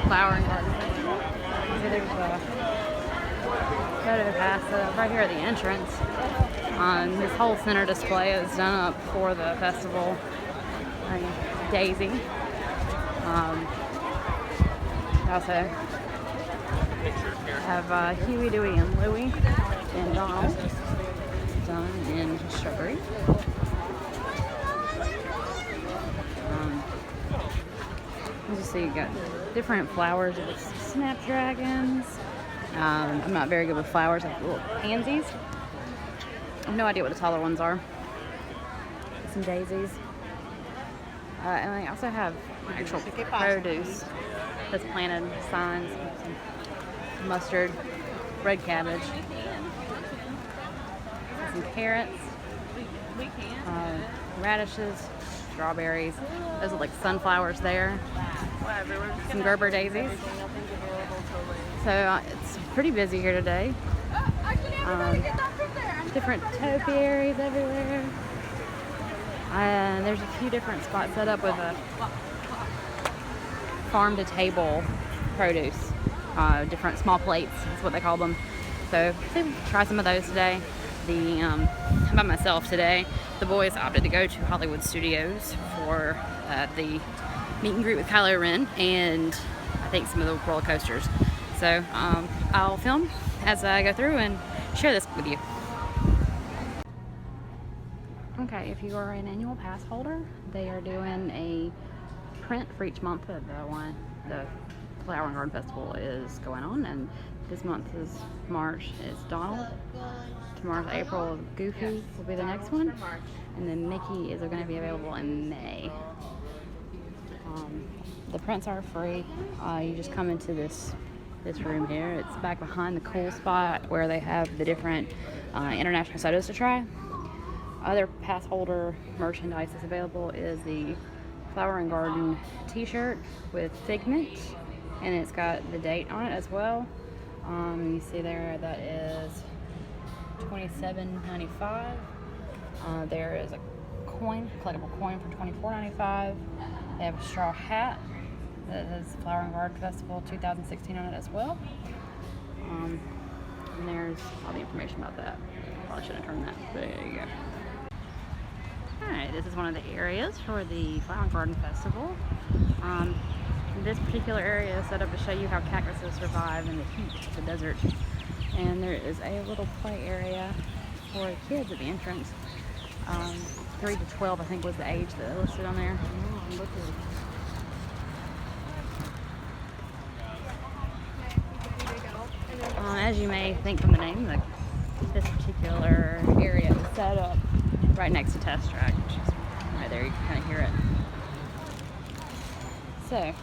Flower and Garden Festival. So there's a photo pass right here at the entrance. This whole center display is done up for the festival. Daisy. Also have Huey, Dewey, and Louie and Donald done in shrubbery. As you see, you got different flowers with snapdragons. I'm not very good with flowers, like little pansies. I have no idea what the taller ones are. Some daisies. And I also have actual produce that's planted, signs, some mustard, red cabbage, some carrots, radishes, strawberries. Those are like sunflowers there. Some Gerber daisies. So it's pretty busy here today. Different topiaries everywhere. There's a few different spots set up with a farm-to-table produce. Different small plates is what they call them. So try some of those today. By myself today. The boys opted to go to Hollywood Studios for the meet and greet with Kylo Ren and I think some of the roller coasters. So I'll film as I go through and share this with you. Okay, if you are an annual pass holder, they are doing a print for each month of the Flower and Garden Festival is going on, and this month is March. It's Donald. Tomorrow's April. Goofy will be the next one, and then Mickey is going to be available in May. The prints are free. You just come into this room here. It's back behind the cool spot where they have the different international sodas to try. Other pass holder merchandise that's available is the Flower and Garden t-shirt with Figment, and it's got the date on it as well. You see there that is $27.95. There is a collectible coin for $24.95. They have a straw hat that says Flower and Garden Festival 2016 on it as well. And there's all the information about that. Probably shouldn't have turned that, but there you go. Alright, this is one of the areas for the Flower and Garden Festival. This particular area is set up to show you how cactuses survive in the heat of the desert. And there is a little play area for kids at the entrance. 3 to 12, I think, was the age that listed on there. As you may think from the name, this particular area is set up right next to Test Track, which is right there. You can kind of hear it. So,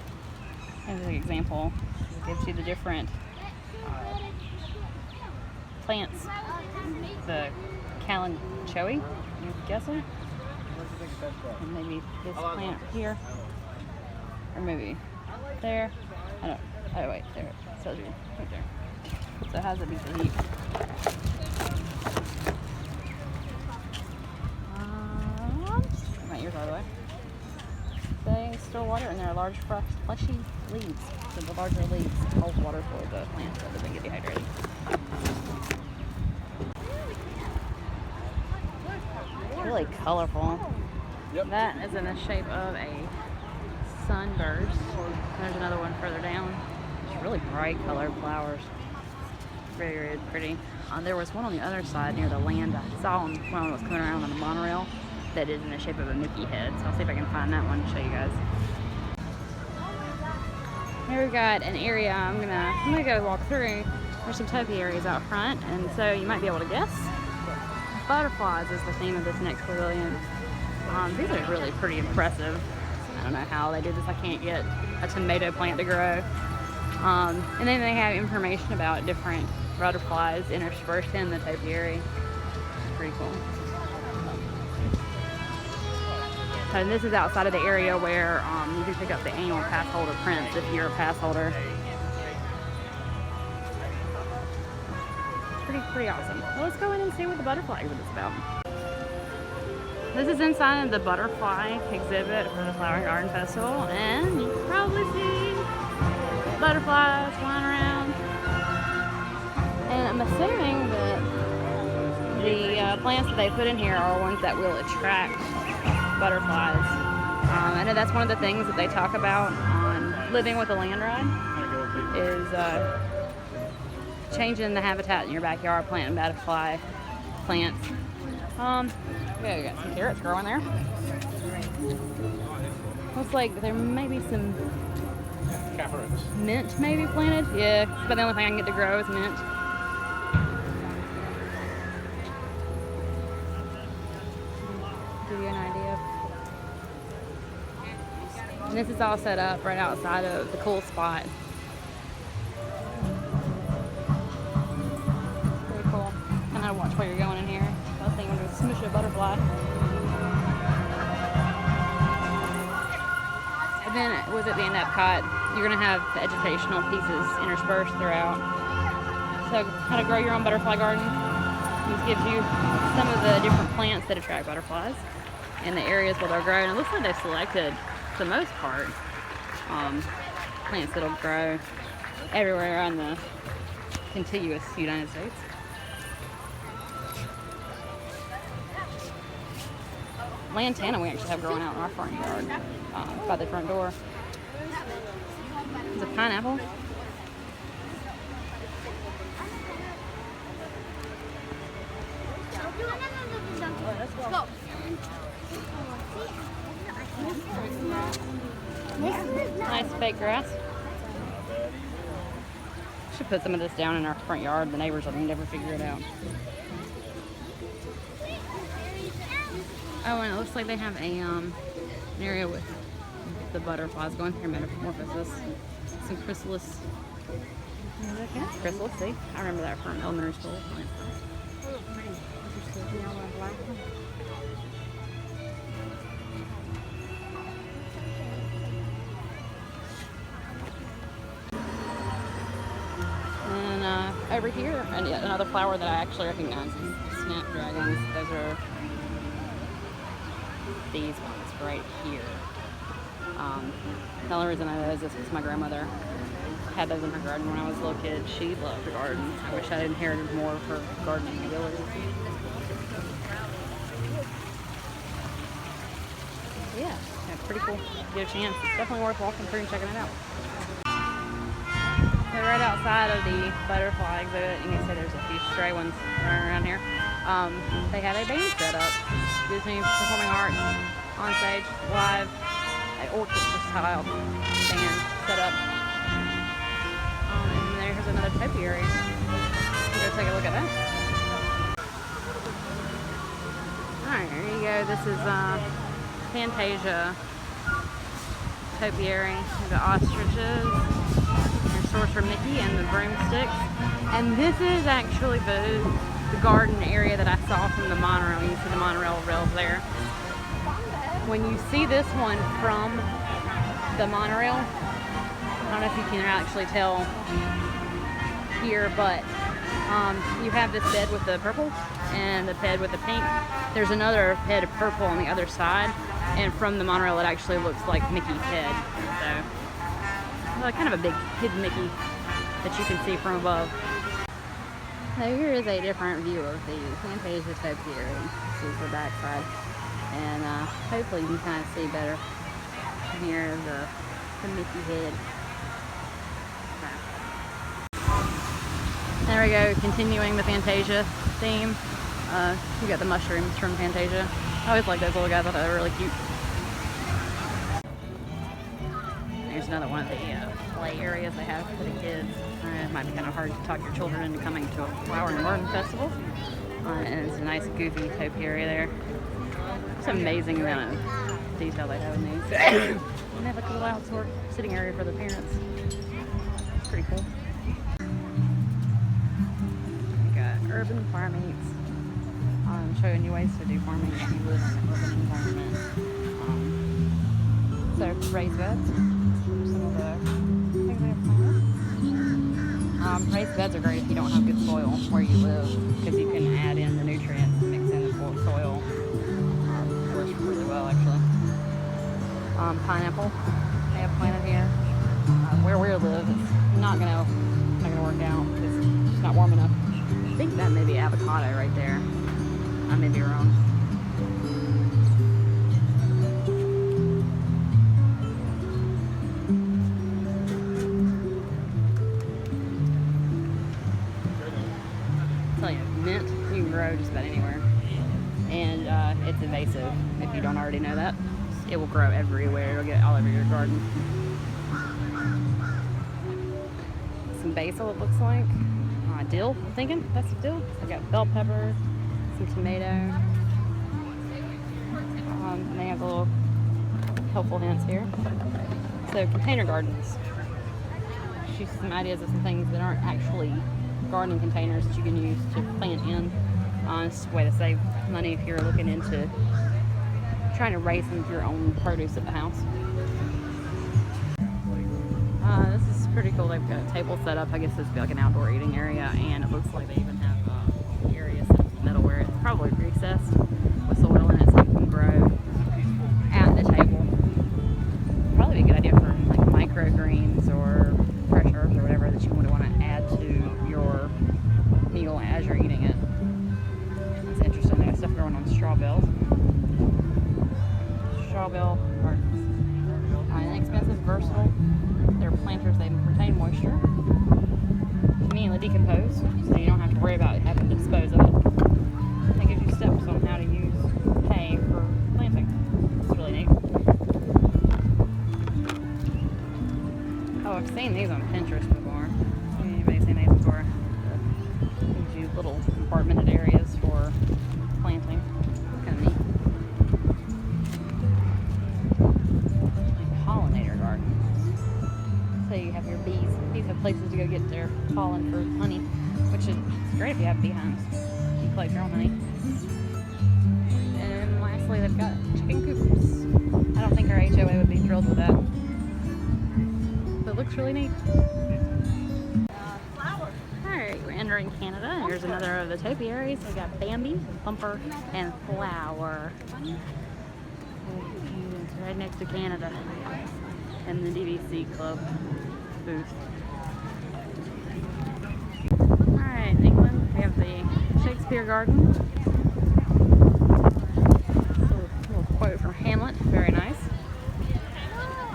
as an example, it gives you the different plants. The calanchoe, I'm guessing. And maybe this plant here, or maybe there. Oh wait, there it tells you right there. So it has a piece of heat. My ears out of the way. They store water, and there are large, fleshy leaves. So the larger leaves hold water for the plants so that they get dehydrated. It's really colorful. Yep. That is in the shape of a sunburst. There's another one further down. It's really bright colored flowers. Very, very pretty. There was one on the other side near the land I saw when I was coming around on the monorail that is in the shape of a Mickey head. So I'll see if I can find that one and show you guys. Here we've got an area I'm gonna go walk through. There's some topiaries out front, and so you might be able to guess. Butterflies is the theme of this next pavilion. These are really pretty impressive. I don't know how they did this. I can't get a tomato plant to grow. And then they have information about different butterflies interspersed in the topiary. It's pretty cool. And this is outside of the area where you can pick up the annual pass holder prints if you're a pass holder. Pretty awesome. Well, let's go in and see what the butterfly exhibit is about. This is inside of the butterfly exhibit for the Flower and Garden Festival, and you can probably see butterflies flying around. And I'm assuming that the plants that they put in here are ones that will attract butterflies. I know that's one of the things that they talk about on Living with a Land Ride is changing the habitat in your backyard, planting butterfly plants. Yeah, you got some carrots growing there. Looks like there may be some mint maybe planted. Yeah, but the only thing I can get to grow is mint. Give you an idea. And this is all set up right outside of the cool spot. Very cool. Kind of watch where you're going in here. I think I'm going to smush a butterfly. And then with it being Epcot, you're going to have the educational pieces interspersed throughout. So how to grow your own butterfly garden. This gives you some of the different plants that attract butterflies and the areas where they're growing. It looks like they've selected, for the most part, plants that'll grow everywhere around the contiguous United States. Lantana we actually have growing out in our front yard, by the front door. Is it pineapple? Go. Nice fake grass. Should put some of this down in our front yard. The neighbors will never figure it out. Oh, and it looks like they have a an area with the butterflies going through metamorphosis. Some chrysalis. Chrysalis, see? I remember that from elementary school. And over here, and yet another flower that I actually recognize is snapdragons. Those are these ones right here. The only reason I know this is because my grandmother had those in her garden when I was a little kid. She loved the garden. I wish I inherited more of her gardening abilities. Yeah, pretty cool. Get a chance. It's definitely worth walking through and checking it out. They're right outside of the butterfly exhibit. You can see there's a few stray ones running around here. They have a band set up. Disney Performing Arts on stage, live, an orchestra style band set up. And there's another topiary. Go take a look at that. Alright, here you go. This is Fantasia topiary. The ostriches, your Sorcerer Mickey, and the broomsticks. And this is actually the garden area that I saw from the monorail. You see the monorail rails there. When you see this one from the monorail, I don't know if you can actually tell here, but you have this bed with the purple and the bed with the pink. There's another bed of purple on the other side, and from the monorail it actually looks like Mickey's head. So, well, kind of a big hidden Mickey that you can see from above. So here is a different view of the Fantasia topiary. This is the back side. And hopefully you can kind of see better here the Mickey head. Okay. There we go, continuing the Fantasia theme. You got the mushrooms from Fantasia. I always like those little guys, I thought they were really cute. There's another one of the play areas they have for the kids. It might be kind of hard to talk your children into coming to a flower and garden festival. And it's a nice goofy topiary there. It's an amazing amount of detail they have in these. And they have like a little outdoor sitting area for the parents. It's pretty cool. We got urban farmings. I'm showing you ways to do farming if you live in an urban environment. So raised beds. Some of the things they have planted. Raised beds are great if you don't have good soil where you live, because you can add in the nutrients and mix in the soil. It works really well, actually. Pineapple they have planted here. where we live, it's not gonna work out because it's not warm enough. I think that may be avocado right there. I may be wrong. Tell you, mint you can grow just about anywhere, and it's invasive. If you don't already know that, it will grow everywhere. It'll get all over your garden. Some basil, it looks like. Dill, I'm thinking that's dill. I got bell pepper, some tomato. And they have the little helpful hints here. So container gardens. She's some ideas of some things that aren't actually gardening containers that you can use to plant in. It's a way to save money if you're looking into trying to raise some of your own produce at the house. This is pretty cool. They've got a table set up. I guess this would be like an outdoor eating area, and it looks like they even have areas set up in the middle where it's probably recessed with soil in it so you can grow at the table. Probably be a good idea for like microgreens or fresh herbs or whatever that you would want to add to your meal as you're eating it. That's interesting. They got stuff growing on straw bales. Straw bale gardens. Inexpensive, versatile. They're planters, they retain moisture, immediately decompose, so you don't have to worry about having to dispose of it. It gives you steps on how to use hay for planting. It's really neat. Oh, I've seen these on Pinterest before. Anybody's seen these before? It gives you little compartmented areas for planting. It's kind of neat. Pollinator garden. So you have your bees. Bees have places to go get their pollen for honey, which is great if you have beehives. You can collect your own honey. And lastly, they've got chicken coops. I don't think our HOA would be thrilled with that. But it looks really neat. Alright, we're entering Canada. Here's another of the topiaries. We've got Bambi, Bumper, and Flower. It's right next to Canada. And the DVC Club booth. Alright, in England, we have the Shakespeare Garden. A little quote from Hamlet, very nice.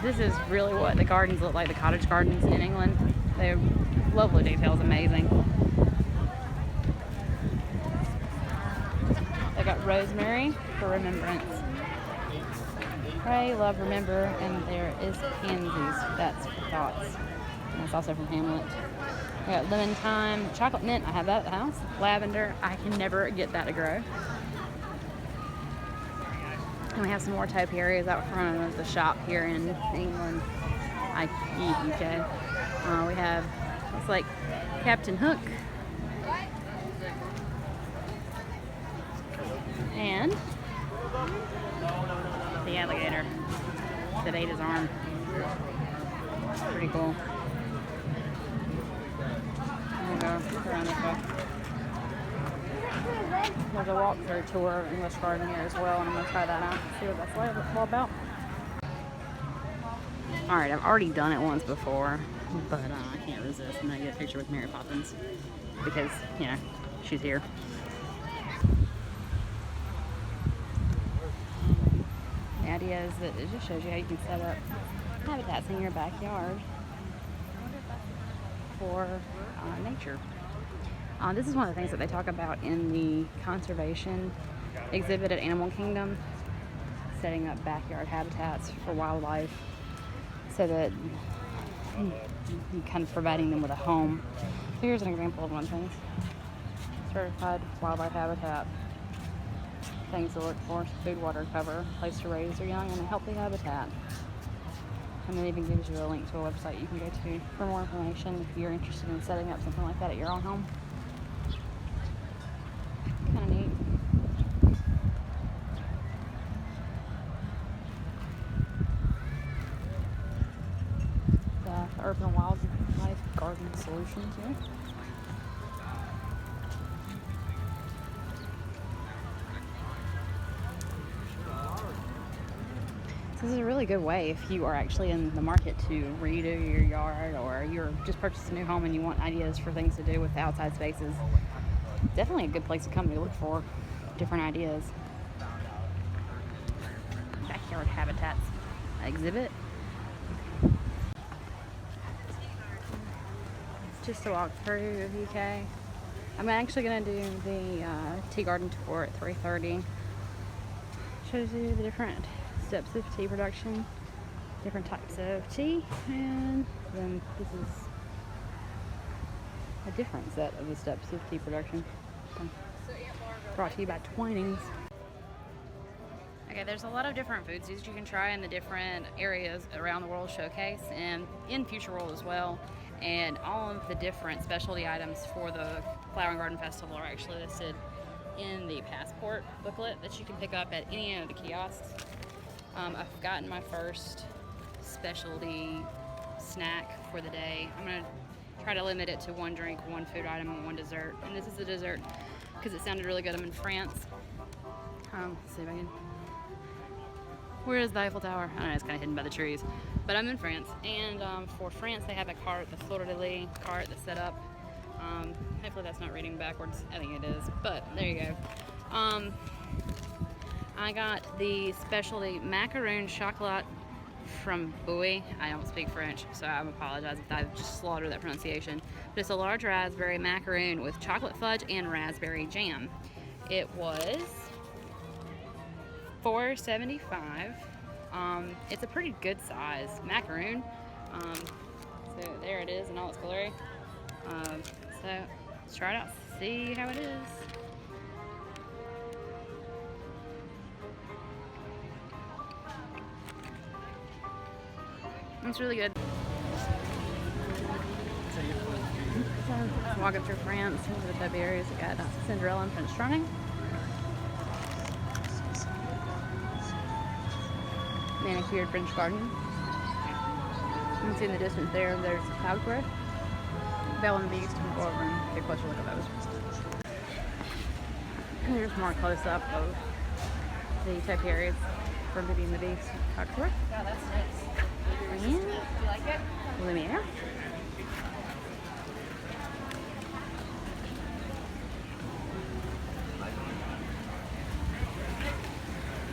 This is really what the gardens look like, the cottage gardens in England. They have lovely details, amazing. They got rosemary for remembrance. Pray, love, remember, and there is pansies. That's for thoughts. And that's also from Hamlet. We got lemon thyme, chocolate mint. I have that at the house. Lavender. I can never get that to grow. And we have some more topiaries out front of the shop here in England, UK. We have, looks like Captain Hook. And the alligator that ate his arm. Pretty cool. There we go. Around this way. There's a walkthrough tour of English garden here as well, and I'm going to try that out. See what that's all about. Alright, I've already done it once before, but I can't resist. I'm going to get a picture with Mary Poppins because, you know, she's here. The idea is that it just shows you how you can set up habitats in your backyard for nature. This is one of the things that they talk about in the conservation exhibit at Animal Kingdom, setting up backyard habitats for wildlife so that you're kind of providing them with a home. Here's an example of one of the things. Certified wildlife habitat. Things to look for: food, water, cover, place to raise their young, and a healthy habitat. And it even gives you a link to a website you can go to for more information if you're interested in setting up something like that at your own home. Kind of neat. The Urban Wildlife Garden Solutions here. So this is a really good way if you are actually in the market to redo your yard, or you're just purchasing a new home and you want ideas for things to do with the outside spaces. Definitely a good place to come to look for different ideas. Backyard habitats exhibit. Just to walk through UK. I'm actually going to do the tea garden tour at 3:30. Shows you the different steps of tea production, different types of tea, and then this is a different set of the steps of tea production. Brought to you by Twinings. Okay, there's a lot of different foods you can try in the different areas around the World Showcase and in Future World as well. And all of the different specialty items for the Flower and Garden Festival are actually listed in the passport booklet that you can pick up at any of the kiosks. I've gotten my first specialty snack for the day. I'm going to try to limit it to one drink, one food item, and one dessert. And this is the dessert because it sounded really good. I'm in France. Let's see if I can... Where is the Eiffel Tower? I don't know, it's kind of hidden by the trees. But I'm in France, and for France they have a cart, the Fleur de Lis cart that's set up. Hopefully that's not reading backwards. I think it is, but there you go. I got the specialty macaroon chocolat from Bowie. I don't speak French, so I apologize if I've just slaughtered that pronunciation. But it's a large raspberry macaroon with chocolate fudge and raspberry jam. It was $4.75. It's a pretty good size macaroon. So there it is in all its glory. So let's try it out, see how it is. It's really good. So, walking through France, into the W areas, we got Cinderella and Prince Charming. Manicured French garden. You can see in the distance there's Cloud Growth. Belle and the Beast. We'll go over and take a closer look at those. And here's more close up of the topiaries from Beauty and the Beast. Cloud Growth. Yeah, that's nice. And You like it? Lumiere.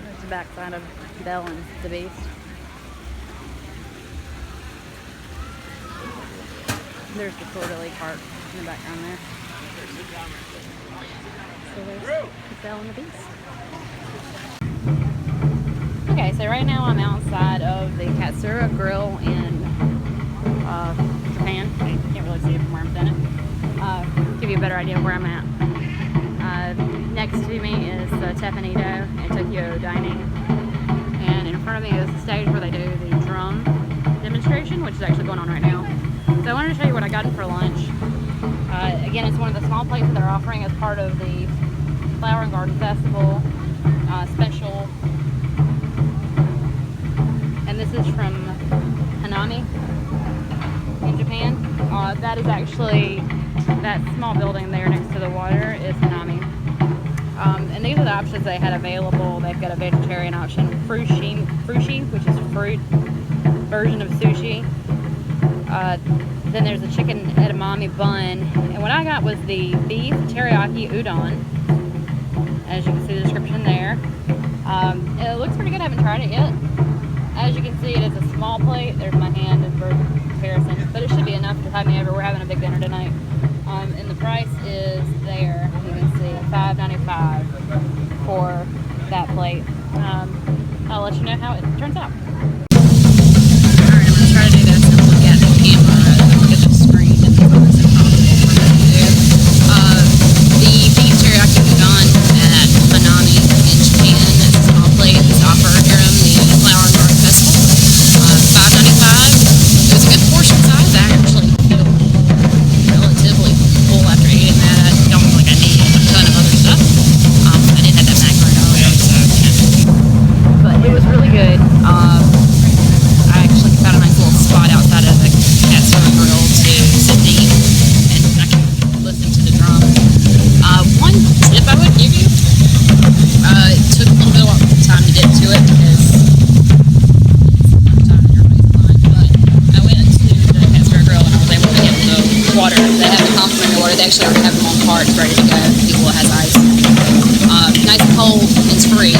There's the backside of Belle and the Beast. There's the Fleur de Lis cart in the background there. So there's Belle and the Beast. Okay, so right now I'm outside of the Katsura Grill in Japan. I can't really see it from where I'm standing. Give you a better idea of where I'm at. Next to me is Teppanydo and Tokyo Dining. And in front of me is the stage where they do the drum demonstration, which is actually going on right now. So I wanted to show you what I got for lunch. Again, it's one of the small plates that they're offering as part of the Flower and Garden Festival special. And this is from Hanami in Japan. That is actually, that small building there next to the water is Hanami. And these are the options they had available. They've got a vegetarian option, frushi, which is fruit version of sushi. Then there's a chicken edamame bun. And what I got was the beef teriyaki udon. As you can see the description there. It looks pretty good. I haven't tried it yet. As you can see, it is a small plate. There's my hand in comparison. But it should be enough to tide me over. We're having a big dinner tonight. And the price is there. You can see $5.95 for that plate. I'll let you know how it turns out. Alright, I'm going to try to do this and look at the camera and look at the screen and see what this is possible for me to do. The beef teriyaki udon at Hanami in Japan is a small plate. It's offered during the Flower and Garden Festival. $5.95. It was a good portion size. I actually feel relatively full after eating that. I don't feel like I need a ton of other stuff. I did have that macaroni earlier, so but it was really good. I actually found a nice little spot outside of the Katsura ready to go. People has ice. Nice and cold. It's free.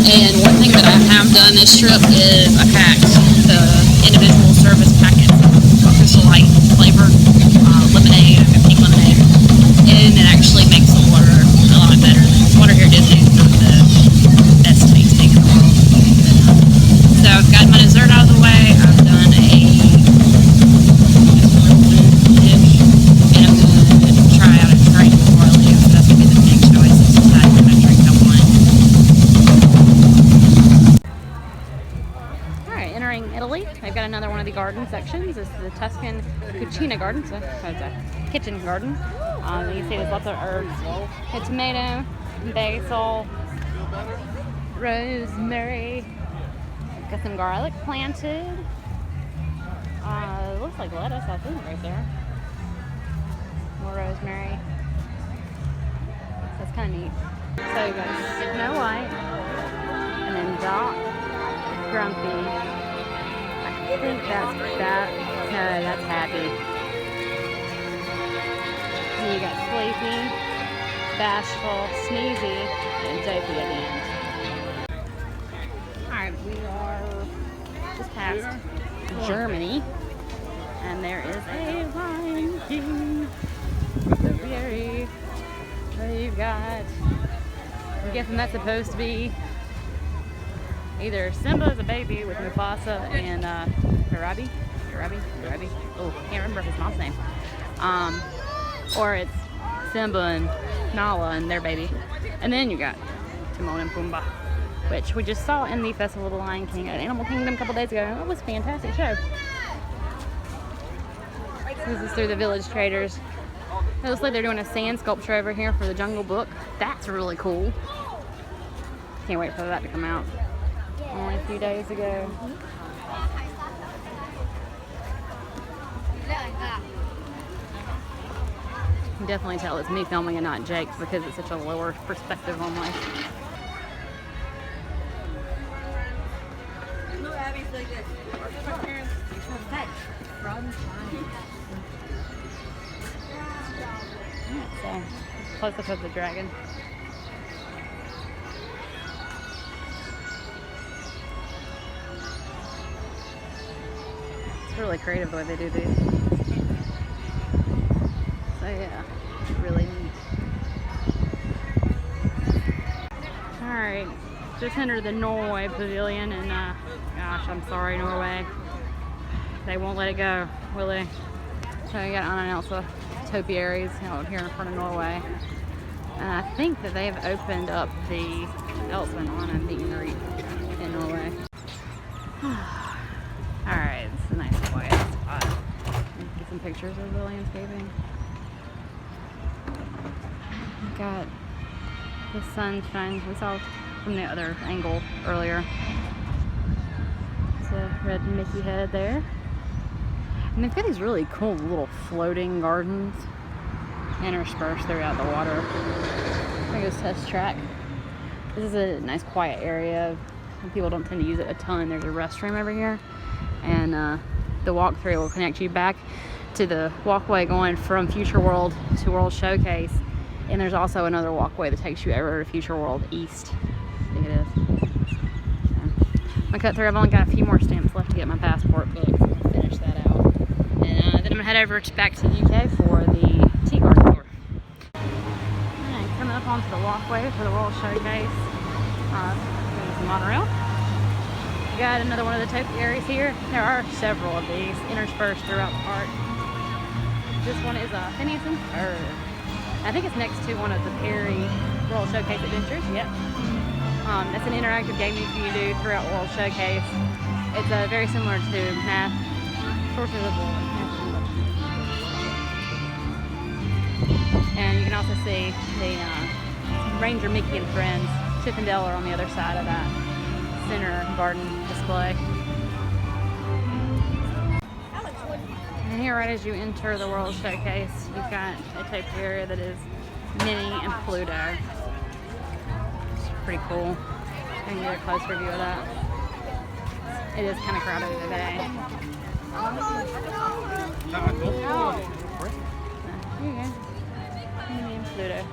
And one thing that I have done this trip is I packed the individual service packets of Crystal Light flavor lemonade, pink lemonade, and it actually makes the water a lot better. The water here at Disney is not the best tasting in the world. So I've got my dessert out of the way. I've done a dish, and I'm going to try out a drink before I leave. That's going to be the next choice. It's decide what kind of drink I want. Alright, entering Italy. They've got another one of the garden sections. This is the Tuscan Cucina garden, so it's a kitchen garden. You can see there's lots of herbs. A tomato, basil, rosemary. Got some garlic planted. Looks like lettuce, I think, right there. More rosemary. That's kind of neat. So you got Snow White, and then Doc, Grumpy. I think that's that. No, that's Happy. And you got Sleepy, Bashful, Sneezy, and Dopey at the end. Alright, we are just past Germany, and there is a Lion King aviary. So you've got, I'm guessing that's supposed to be either Simba as a baby with Mufasa and Harabi. Oh, can't remember his mom's name. Or it's Simba and Nala and their baby. And then you got Timon and Pumbaa, which we just saw in the Festival of the Lion King at Animal Kingdom a couple days ago. It was a fantastic show. This is through the Village Traders. It looks like they're doing a sand sculpture over here for the Jungle Book. That's really cool. Can't wait for that to come out. Only a few days ago. You can definitely tell it's me filming and not Jake's because it's such a lower perspective on life. So, close up of the dragon. It's really creative the way they do these. So yeah, really neat. Alright, just entered the Norway Pavilion and gosh, I'm sorry Norway. They won't let it go, will they? So we got Anna and Elsa topiaries out here in front of Norway. And I think that they've opened up the Elsa and Anna meet and greet in Norway. Alright, it's a nice quiet spot. Get some pictures of the landscaping. Got the sunshine we saw from the other angle earlier. It's a red Mickey head there. And they've got these really cool little floating gardens interspersed throughout the water. There goes Test Track. This is a nice quiet area. People don't tend to use it a ton. There's a restroom over here. And the walkthrough will connect you back to the walkway going from Future World to World Showcase. And there's also another walkway that takes you over to Future World East. I think it is. I'm gonna cut through. I've only got a few more stamps left to get my passport book. So I'm gonna finish that out. And then I'm gonna head over back to the UK for the tea garden tour. Alright, coming up onto the walkway for the World Showcase. There's the monorail. We got another one of the topiaries here. There are several of these interspersed throughout the park. This one is a Phineas and Ferb. I think it's next to one of the Perry World Showcase Adventures. Yep. That's an interactive game you can do throughout World Showcase. It's very similar to Math Sources of World. And you can also see the Ranger Mickey and Friends. Chip and Dale are on the other side of that center garden display. And here, right as you enter the World Showcase, you've got a topiary that is Minnie and Pluto. It's pretty cool. I can get a closer view of that. It is kind of crowded today. Here you go. Ludo.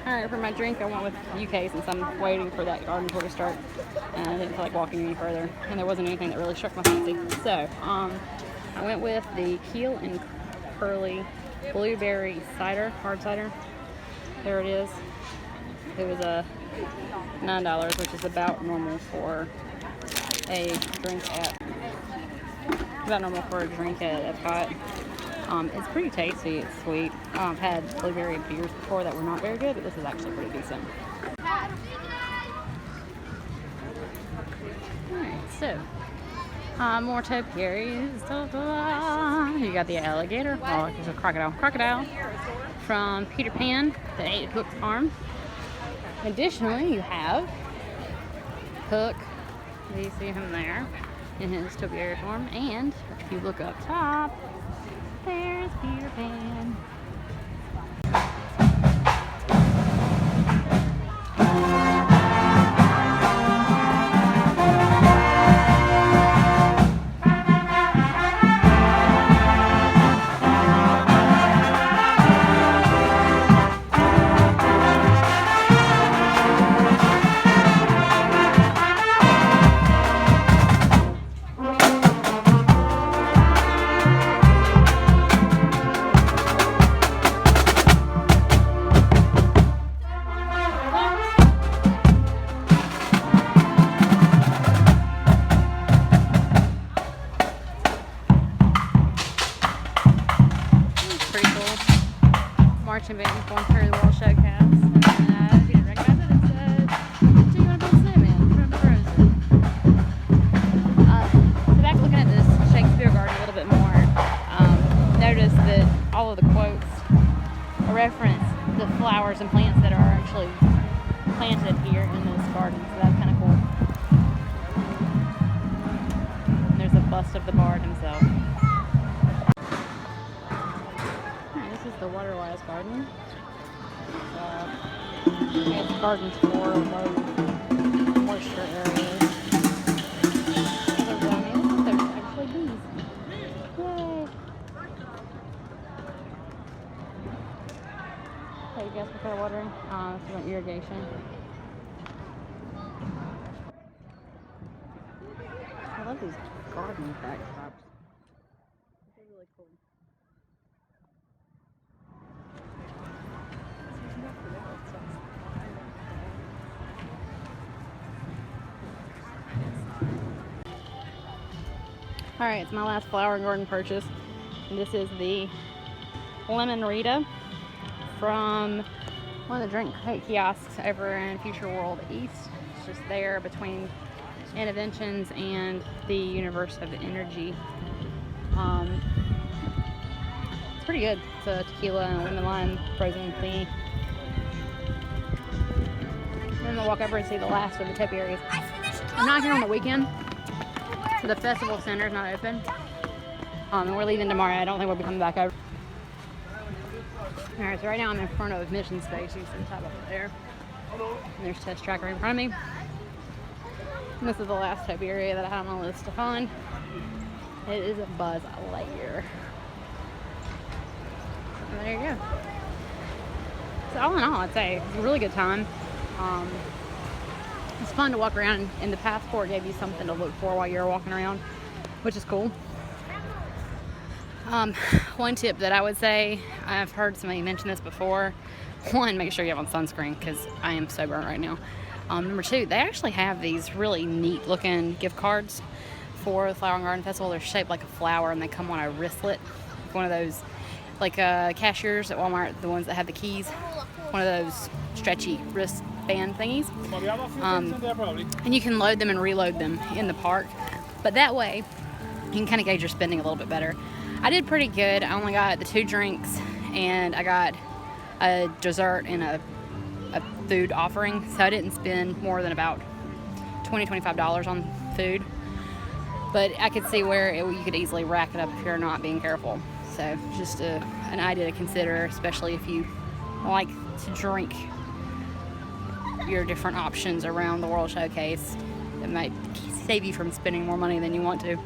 Alright, for my drink, I went with UK since I'm waiting for that garden tour to start. And I didn't feel like walking any further. And there wasn't anything that really struck my fancy. So, I went with the Keel and Curly Blueberry Cider, hard cider. There it is. It was $9, which is about normal for a drink at Epcot. It's pretty tasty. It's sweet. I've had blueberry beers before that were not very good, but this is actually pretty decent. Alright, so more topiaries. You got the alligator. Oh, there's a crocodile from Peter Pan that ate Hook's arm. Additionally, you have Hook. You see him there in his topiary form, and if you look up top, there's Peter Pan. Marching band going through the World Showcase. And if you didn't recognize it, it's Do You Want to Build a Snowman from Frozen. So back looking at this Shakespeare garden a little bit more, notice that all of the quotes reference the flowers and plants that are actually planted here in this garden. So that's kind of cool. And there's a bust of the bard himself. This is the Waterwise Garden. It's gardens for low moisture areas. There's actually bees. Yay! Hey, you guys prefer watering? If you want irrigation. I love these garden backdrops. They're really cool. Alright, it's my last flower garden purchase. And this is the Lemon Rita from one of the drink kiosks over in Future World East. It's just there between Innoventions and the Universe of Energy. It's pretty good. It's a tequila and a lemon lime frozen thingy. Then we'll walk over and see the last of the topiaries. I'm not here on the weekend, so the festival center is not open. And we're leaving tomorrow. I don't think we'll be coming back over. Alright, so right now I'm in front of Mission Space. You can see the top up there. And there's Test Track right in front of me. And this is the last topiary that I have on my list to find. It is a Buzz Lightyear. And there you go. So all in all, I'd say it's a really good time. It's fun to walk around, and the passport gave you something to look for while you're walking around, which is cool. One tip that I would say, I've heard somebody mention this before. One, make sure you have on sunscreen because I am so burnt right now. Number two, they actually have these really neat looking gift cards for the Flower and Garden Festival. They're shaped like a flower and they come on a wristlet. One of those, like cashiers at Walmart, the ones that have the keys. One of those stretchy wristband thingies. And you can load them and reload them in the park. But that way, you can kind of gauge your spending a little bit better. I did pretty good. I only got the 2 drinks and I got a dessert and a food offering. So I didn't spend more than about $20-25 on food. But I could see where you could easily rack it up if you're not being careful. So just an idea to consider, especially if you like to drink your different options around the World Showcase. It might save you from spending more money than you want to.